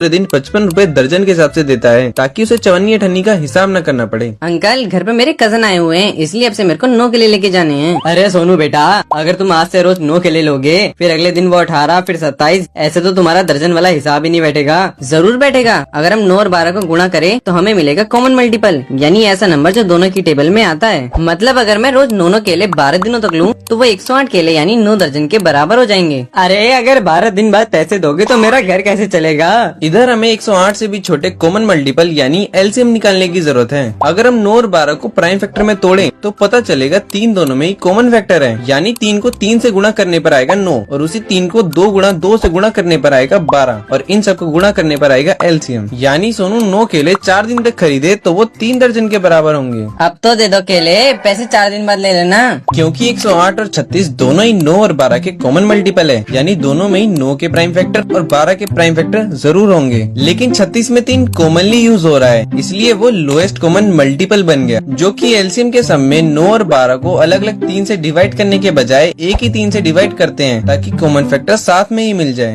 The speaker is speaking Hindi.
दिन 55 रुपए दर्जन के हिसाब से देता है ताकि उसे चवन्नी अठन्नी का हिसाब न करना पड़े। अंकल घर पे मेरे कजन आए हुए हैं, इसलिए अब से मेरे को 9 केले लेके जाने हैं। अरे सोनू बेटा, अगर तुम आज से रोज 9 केले लोगे, फिर अगले दिन वो 18, फिर 27, ऐसे तो तुम्हारा दर्जन वाला हिसाब ही नहीं बैठेगा। जरूर बैठेगा। अगर हम 9 और 12 को गुणा करें तो हमें मिलेगा कॉमन मल्टीपल, यानी ऐसा नंबर जो दोनों की टेबल में आता है। मतलब अगर मैं रोज 9 केले 12 दिनों तक लूँ तो वो 108 केले यानी 9 दर्जन के बराबर हो जाएंगे। अरे अगर 12 दिन बाद पैसे दोगे तो मेरा घर कैसे चलेगा? इधर हमें 108 से भी छोटे कॉमन मल्टीपल यानी एलसीएम निकालने की जरूरत है। अगर हम 9 और 12 को प्राइम फैक्टर में तोड़ें तो पता चलेगा 3 दोनों में ही कॉमन फैक्टर है, यानी 3 को 3 से गुणा करने पर आएगा 9 और उसी 3 को 2 गुणा 2 से गुणा करने पर आएगा 12 और इन सबको गुणा करने पर आएगा एलसीएम। यानी सोनू 9 केले 4 दिन तक खरीदे तो वो 3 दर्जन के बराबर होंगे। अब तो दे दो केले, पैसे 4 दिन बाद ले लेना। क्योंकि 108 और 36 दोनों ही 9 और 12 के कॉमन मल्टीपल है, यानी दोनों में ही 9 के प्राइम फैक्टर और 12 के प्राइम फैक्टर जरूर होंगे। लेकिन 36 में 3 कॉमनली यूज हो रहा है, इसलिए वो लोएस्ट कॉमन मल्टीपल बन गया, जो कि एलसीएम के सम में 9 और 12 को अलग अलग 3 से डिवाइड करने के बजाय एक ही 3 से डिवाइड करते हैं ताकि कॉमन फैक्टर साथ में ही मिल जाए।